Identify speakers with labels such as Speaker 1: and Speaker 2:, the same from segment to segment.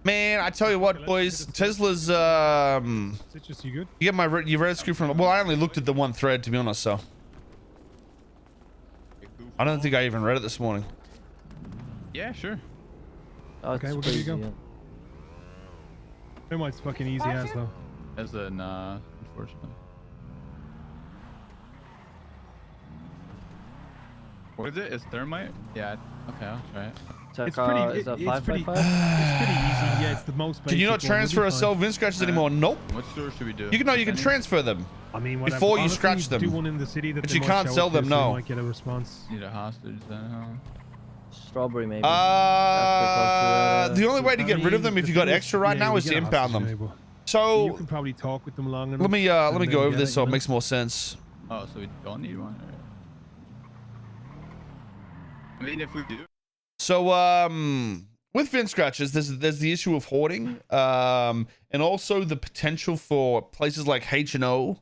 Speaker 1: Man, I tell you what, boys, Tesla's
Speaker 2: Citrus, you good?
Speaker 1: you get my you read screw from. Well, I only looked at the one thread, to be honest, so I don't think I even read it this morning.
Speaker 3: Yeah, sure.
Speaker 4: Oh,
Speaker 2: Okay,
Speaker 4: it's
Speaker 2: we're good to
Speaker 4: crazy,
Speaker 2: go.
Speaker 4: yeah.
Speaker 2: Thermite's fucking easy as though.
Speaker 3: As a nah, unfortunately. What is it? It's thermite? Yeah. Okay, I'll try it.
Speaker 2: It's pretty.
Speaker 4: Is that
Speaker 2: It's pretty.
Speaker 4: 5x5?
Speaker 2: It's pretty easy. Yeah, it's the most basic.
Speaker 1: Can you not
Speaker 2: one,
Speaker 1: transfer
Speaker 2: we'll
Speaker 1: or
Speaker 2: be
Speaker 1: sell
Speaker 2: fine.
Speaker 1: VIN scratches anymore? Nope.
Speaker 3: What store should we do?
Speaker 1: You can
Speaker 3: Just any?
Speaker 1: transfer them.
Speaker 2: I mean,
Speaker 1: before you
Speaker 2: honestly,
Speaker 1: scratch them.
Speaker 2: Do one in the city that
Speaker 1: But
Speaker 2: they
Speaker 1: you
Speaker 2: might
Speaker 1: can't
Speaker 2: show
Speaker 1: sell
Speaker 2: up to,
Speaker 1: them,
Speaker 2: so you
Speaker 1: no.
Speaker 2: might get a response.
Speaker 3: Need a hostage then.
Speaker 4: Strawberry, maybe.
Speaker 1: The only way to get rid of them if you got extra right now is to impound them. So
Speaker 2: you can probably talk with them long enough.
Speaker 1: let me go over this so it
Speaker 2: makes.
Speaker 1: makes more sense.
Speaker 3: Oh, so we don't need one. I mean, if we do.
Speaker 1: So with VIN scratches, there's the issue of hoarding, and also the potential for places like H&O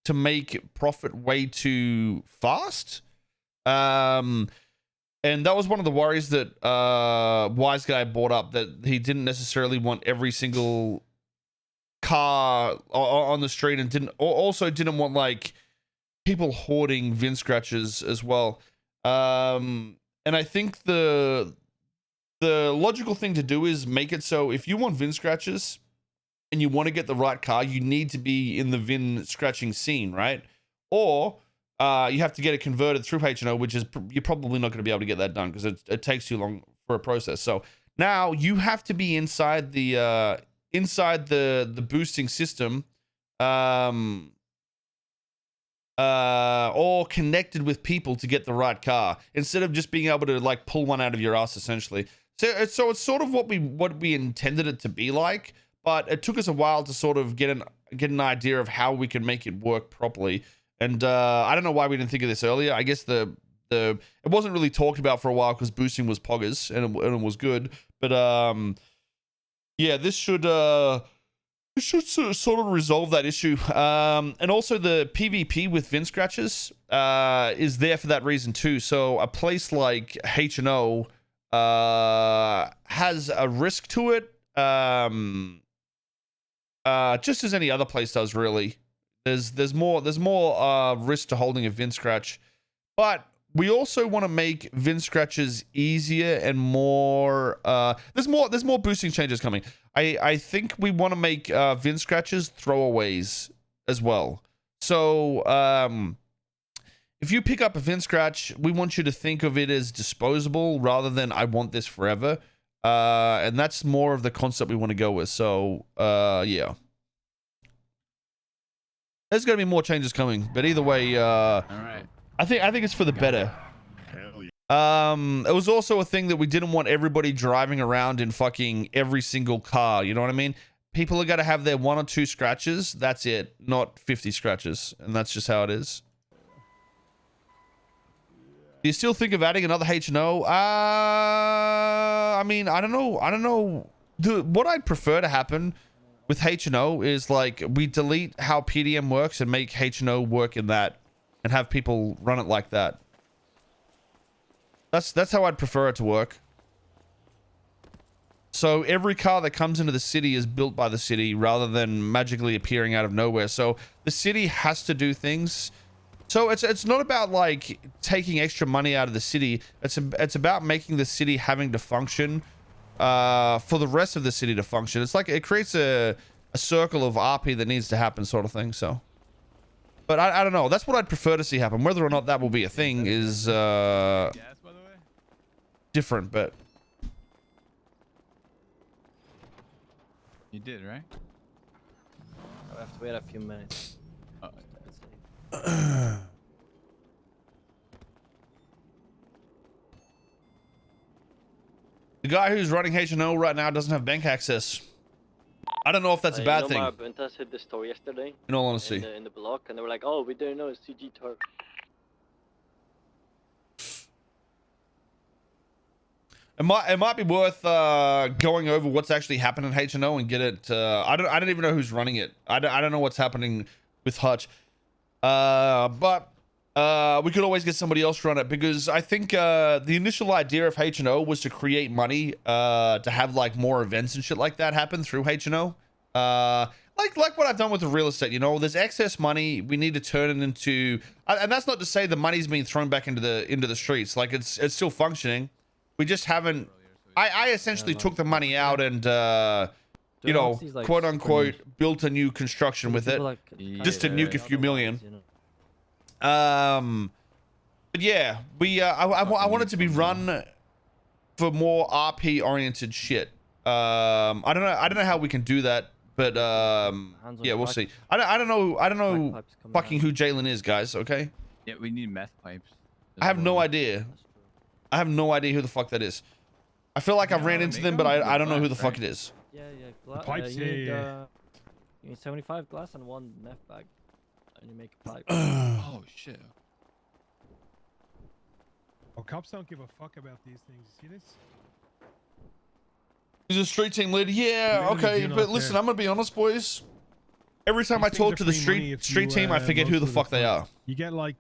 Speaker 1: to make profit way too fast. And that was one of the worries that Wise Guy brought up, that he didn't necessarily want every single car on the street, and also didn't want like people hoarding VIN scratches as well. And I think the logical thing to do is make it so if you want VIN scratches and you want to get the right car, you need to be in the VIN scratching scene, right? Or you have to get it converted through H&O, which is you're probably not going to be able to get that done because it takes too long for a process. So now you have to be inside the boosting system, or connected with people to get the right car, instead of just being able to like pull one out of your ass, essentially. So it's sort of what we intended it to be like, but it took us a while to sort of get an idea of how we can make it work properly. And I don't know why we didn't think of this earlier. I guess it wasn't really talked about for a while because boosting was poggers and it was good. But yeah, this should sort of resolve that issue. And also the PvP with VIN scratches is there for that reason too. So a place like H&O has a risk to it, just as any other place does, really. There's more risk to holding a VIN scratch, but we also want to make VIN scratches easier and more. There's more boosting changes coming. I think we want to make VIN scratches throwaways as well. So if you pick up a VIN scratch, we want you to think of it as disposable rather than I want this forever. And that's more of the concept we want to go with. So yeah. There's going to be more changes coming, but either way,
Speaker 3: All right.
Speaker 1: I think it's for the better. It was also a thing that we didn't want everybody driving around in fucking every single car. You know what I mean? People are going to have their 1 or 2 scratches. That's it, not 50 scratches, and that's just how it is. Do you still think of adding another H&O? I mean, I don't know. What I'd prefer to happen with H&O is like we delete how PDM works and make H&O work in that, and have people run it like that. That's how I'd prefer it to work. So every car that comes into the city is built by the city rather than magically appearing out of nowhere. So the city has to do things. So it's not about like taking extra money out of the city. It's about making the city having to function for the rest of the city to function. It's like it creates a circle of RP that needs to happen, sort of thing. So, but I don't know. That's what I'd prefer to see happen. Whether or not that will be a thing is
Speaker 3: Gas, by the way?
Speaker 1: different, but
Speaker 3: You did, right?
Speaker 4: I have to wait a few minutes.
Speaker 3: Oh,
Speaker 1: the guy who's running H&O right now doesn't have bank access. I don't know if that's a bad thing.
Speaker 5: Buntas hit the store yesterday.
Speaker 1: In all honesty,
Speaker 5: In the block, and they were like, "Oh, we didn't know it's CG Turk."
Speaker 1: it might be worth going over what's actually happened in H&O and get it. I don't even know who's running it. I don't know what's happening with Hutch. But we could always get somebody else to run it, because I think the initial idea of H&O was to create money, to have like more events and shit like that happen through H&O. Like what I've done with the real estate, you know, there's excess money. We need to turn it into, and that's not to say the money's being thrown back into the streets. Like it's still functioning. We just haven't. I essentially took the money out and you know,
Speaker 4: like,
Speaker 1: quote unquote, built a new construction with it,
Speaker 4: Like,
Speaker 1: just to nuke a few million.
Speaker 4: you know.
Speaker 1: But yeah, we I want it to be run for more RP oriented shit. I don't know how we can do that, but
Speaker 4: Hands on
Speaker 1: yeah,
Speaker 4: the
Speaker 1: we'll
Speaker 4: back.
Speaker 1: see. I don't know
Speaker 4: Bagpipes coming
Speaker 1: fucking
Speaker 4: out.
Speaker 1: who Jalen is, guys. Okay,
Speaker 3: Yeah, we need meth pipes.
Speaker 1: I have no idea.
Speaker 4: That's true.
Speaker 1: I have no idea who the fuck that is. I feel like I've
Speaker 3: Yeah,
Speaker 1: ran into
Speaker 3: make
Speaker 1: them, but
Speaker 3: them
Speaker 1: I don't know who
Speaker 3: glass,
Speaker 1: the fuck
Speaker 3: right?
Speaker 1: it is.
Speaker 4: Yeah,
Speaker 2: pipes,
Speaker 4: you need,
Speaker 2: yeah.
Speaker 4: you need 75 glass and 1 meth bag, and you make a pipe.
Speaker 3: Oh shit.
Speaker 2: Oh, cops don't give a fuck about these things. You see this?
Speaker 1: He's a street team leader. Yeah,
Speaker 2: Really
Speaker 1: okay,
Speaker 2: do not
Speaker 1: but listen,
Speaker 2: care.
Speaker 1: I'm gonna be honest, boys. Every time
Speaker 2: These
Speaker 1: I talk
Speaker 2: things
Speaker 1: to
Speaker 2: are
Speaker 1: the
Speaker 2: free money if
Speaker 1: street
Speaker 2: you,
Speaker 1: team, I forget who
Speaker 2: most
Speaker 1: the
Speaker 2: of
Speaker 1: fuck they
Speaker 2: time.
Speaker 1: are.
Speaker 2: You get like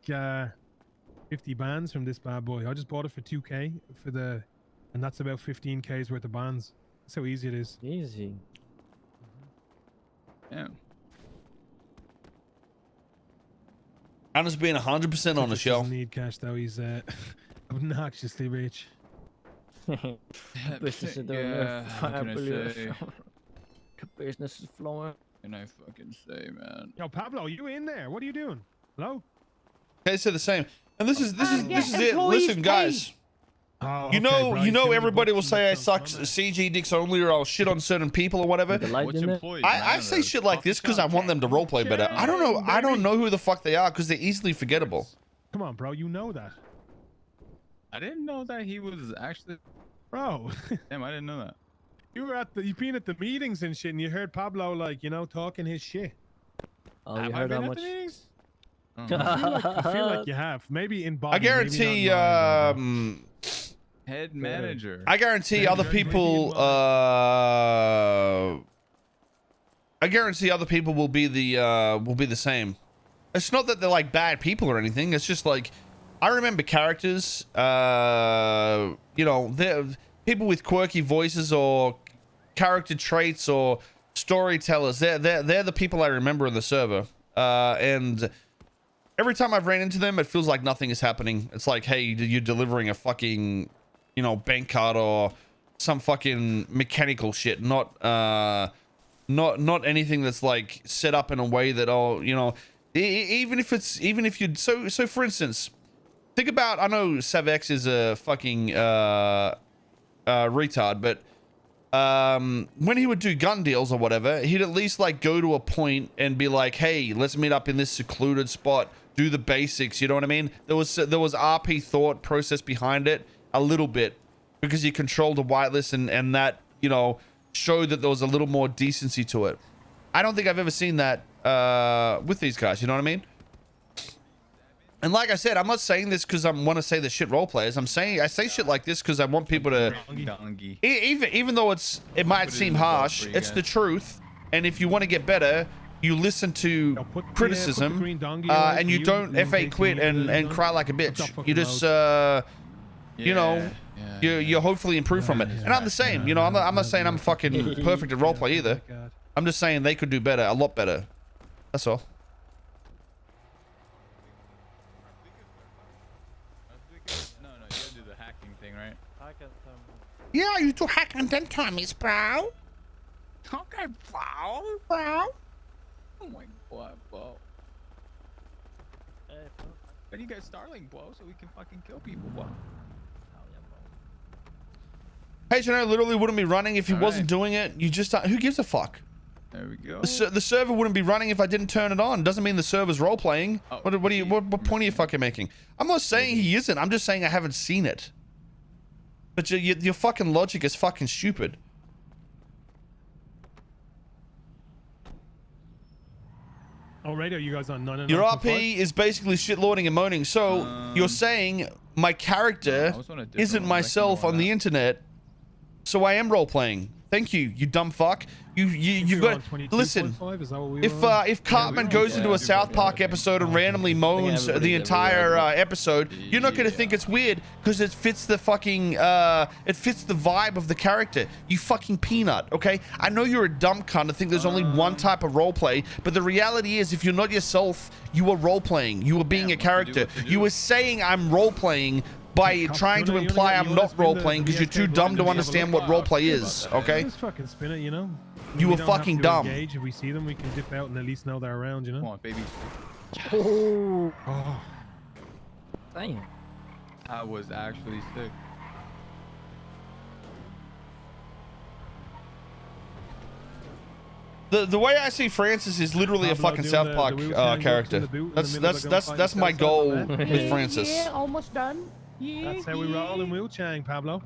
Speaker 2: 50 bands from this bad boy. I just bought it for 2k for the, and that's about 15k's worth of bands. That's how easy it is.
Speaker 4: Easy.
Speaker 3: Yeah.
Speaker 1: I'm just being 100% honest, yo.
Speaker 2: Doesn't need cash though. He's obnoxiously rich.
Speaker 4: Business is doing
Speaker 3: Yeah, how can I say?
Speaker 4: Business is flowing.
Speaker 3: Can I fucking say, man?
Speaker 2: Yo, Pablo, you in there? What are you doing? Hello?
Speaker 1: They say the same. And this is
Speaker 6: yes,
Speaker 1: it.
Speaker 6: employees
Speaker 1: Listen,
Speaker 6: pay.
Speaker 1: guys.
Speaker 2: Oh,
Speaker 1: You
Speaker 2: okay,
Speaker 1: know,
Speaker 2: bro,
Speaker 1: you know,
Speaker 2: doing the
Speaker 1: everybody will
Speaker 2: books
Speaker 1: say I
Speaker 2: and
Speaker 1: suck
Speaker 2: stuff,
Speaker 1: CG dicks only, or I'll shit on certain people or whatever.
Speaker 4: The light
Speaker 3: Which
Speaker 4: in it.
Speaker 3: employees?
Speaker 1: I say shit like this because I want them to roleplay better. I don't know. I don't know who the fuck they are because they're easily forgettable.
Speaker 2: Come on, bro. You know that,
Speaker 3: I didn't know that he was actually.
Speaker 2: bro.
Speaker 3: Damn, I didn't know that.
Speaker 2: You've been at the meetings and shit, and you heard Pablo like talking his shit.
Speaker 4: Oh, you
Speaker 3: Have I
Speaker 4: heard
Speaker 3: been
Speaker 4: how
Speaker 3: at
Speaker 4: much?
Speaker 3: the meetings? Oh.
Speaker 2: I feel like you have. Maybe in body.
Speaker 1: I guarantee.
Speaker 2: maybe not in mind,
Speaker 3: Head manager.
Speaker 1: I guarantee
Speaker 2: Maybe
Speaker 1: other
Speaker 2: maybe
Speaker 1: people.
Speaker 2: in
Speaker 1: I guarantee other people will be the same. It's not that they're like bad people or anything. It's just like I remember characters. You know, they're people with quirky voices or character traits or storytellers. They're the people I remember in the server. And every time I've ran into them, it feels like nothing is happening. It's like, hey, you're delivering a fucking, bank card or some fucking mechanical shit, not not anything that's like set up in a way that, even if you'd so for instance, think about, I know Savex is a fucking retard, but when he would do gun deals or whatever, he'd at least like go to a point and be like, hey, let's meet up in this secluded spot, do the basics, you know what I mean? There was RP thought process behind it a little bit, because he controlled a whitelist and that, showed that there was a little more decency to it. I don't think I've ever seen that with these guys, you know what I mean? And like I said, I'm not saying this because I want to say the shit role players. I say shit like this because I want people to,
Speaker 3: Donkey.
Speaker 1: even though it might
Speaker 3: Put it
Speaker 1: seem
Speaker 3: in the box
Speaker 1: harsh,
Speaker 3: for you
Speaker 1: it's
Speaker 3: guys.
Speaker 1: the truth. And if you want to get better, you listen to
Speaker 2: Put the
Speaker 1: criticism,
Speaker 2: green donkey away
Speaker 1: and
Speaker 2: for
Speaker 1: you
Speaker 2: you,
Speaker 1: don't
Speaker 2: in
Speaker 1: FA
Speaker 2: case you
Speaker 1: quit
Speaker 2: need
Speaker 1: and
Speaker 2: it.
Speaker 1: cry like a
Speaker 2: What's
Speaker 1: bitch.
Speaker 2: up,
Speaker 1: You
Speaker 2: fucking
Speaker 1: just
Speaker 3: Yeah,
Speaker 1: you hopefully improve from it. And I'm the same, I'm not saying I'm fucking perfect at roleplay either. I'm just saying they could do better, a lot better. That's all.
Speaker 3: No, you gotta do the hacking thing, right?
Speaker 1: Yeah, you two hack and then Tommy's, bro.
Speaker 3: Okay, bro.
Speaker 1: Bro.
Speaker 3: Oh my god, bro. But you guys Starlink, bro, so we can fucking kill people, bro.
Speaker 1: H&O literally wouldn't be running if he
Speaker 3: All
Speaker 1: wasn't
Speaker 3: right.
Speaker 1: doing it. You just, who gives a fuck?
Speaker 3: There we go.
Speaker 1: The server wouldn't be running if I didn't turn it on. Doesn't mean the server's role playing.
Speaker 3: Oh,
Speaker 1: What point are you fucking making? I'm not saying he isn't. I'm just saying I haven't seen it. But your fucking logic is fucking stupid.
Speaker 2: Oh, radio, you guys on 9
Speaker 1: Your RP is basically shitlording and moaning. So you're saying my character
Speaker 3: I was on a different
Speaker 1: isn't
Speaker 3: one, but I can
Speaker 1: myself
Speaker 3: go
Speaker 1: on the
Speaker 3: that.
Speaker 1: internet. So I am role playing. Thank you, you dumb fuck. You've got listen.
Speaker 2: Is that what we
Speaker 1: If
Speaker 2: were on?
Speaker 1: if Cartman goes into a South Park episode and randomly moans the entire episode, you're not gonna think it's weird because it fits the fucking it fits the vibe of the character. You fucking peanut, okay? I know you're a dumb cunt. I think there's only one type of roleplay, but the reality is, if you're not yourself, you are role playing. You are being a character. You were saying I'm role playing by trying to imply I'm not role playing because you're too dumb to understand what role play is, okay?
Speaker 2: Just fucking spin it, you know.
Speaker 1: You
Speaker 2: We
Speaker 1: were
Speaker 2: don't have
Speaker 1: fucking
Speaker 2: to
Speaker 1: dumb.
Speaker 2: engage. If we see them, we can dip out and at least know they're around, you
Speaker 3: Come
Speaker 2: know.
Speaker 3: on, baby.
Speaker 2: Oh,
Speaker 4: Damn.
Speaker 3: That was actually sick.
Speaker 1: The way I see Francis is literally a
Speaker 2: Pablo
Speaker 1: fucking
Speaker 2: doing
Speaker 1: South
Speaker 2: the
Speaker 1: Park
Speaker 2: wheelchair jumps in
Speaker 1: character.
Speaker 2: the boot in the
Speaker 1: That's
Speaker 2: middle of the gunfight
Speaker 1: that's my
Speaker 2: and
Speaker 1: goal
Speaker 2: stuff like that.
Speaker 1: with Francis.
Speaker 6: Yeah, almost done. Yeah,
Speaker 2: that's how we roll in wheelchairing, Pablo.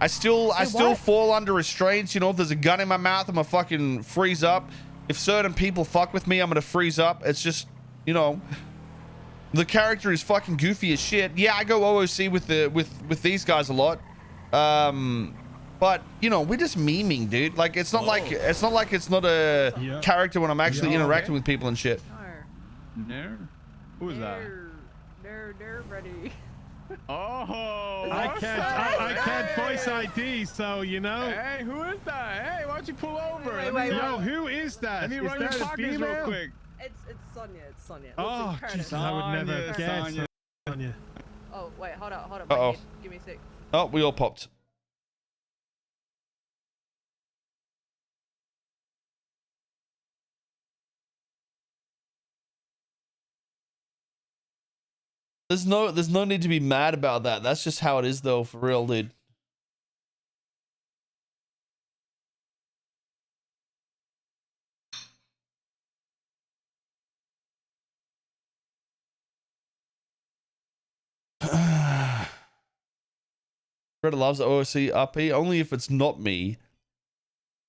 Speaker 1: I still
Speaker 6: what?
Speaker 1: fall under restraints. You know, if there's a gun in my mouth, I'm gonna fucking freeze up. If certain people fuck with me, I'm gonna freeze up. It's just, you know, the character is fucking goofy as shit. Yeah, I go OOC with these guys a lot. But you know, we're just memeing, dude. Like it's not like it's not a
Speaker 2: Yeah.
Speaker 1: character when I'm actually
Speaker 2: Yeah,
Speaker 1: interacting
Speaker 2: okay.
Speaker 1: with people and shit.
Speaker 3: No. Who is that?
Speaker 6: They're ready.
Speaker 3: Oh.
Speaker 2: I
Speaker 3: what's
Speaker 2: can't.
Speaker 3: up?
Speaker 2: I can't
Speaker 3: Hey.
Speaker 2: voice ID, so you know.
Speaker 3: Hey, who is that? Hey, why don't you pull over?
Speaker 6: Wait,
Speaker 3: Let
Speaker 6: wait,
Speaker 3: me-
Speaker 6: wait.
Speaker 2: Yo, who is that?
Speaker 3: Let me
Speaker 2: Is
Speaker 3: run your
Speaker 2: that a
Speaker 3: pockets real
Speaker 2: female?
Speaker 3: quick.
Speaker 6: It's Sonia. It's Sonia.
Speaker 2: Oh,
Speaker 6: Listen, Curtis.
Speaker 2: Jesus, I would never
Speaker 3: Sonya,
Speaker 2: guess.
Speaker 3: Sonya.
Speaker 2: Sonya.
Speaker 6: Oh wait, hold up.
Speaker 1: Uh-oh.
Speaker 6: Give me a sec.
Speaker 1: Oh, we all popped. There's no need to be mad about that. That's just how it is though, for real, dude. Greta loves OOC RP only if it's not me.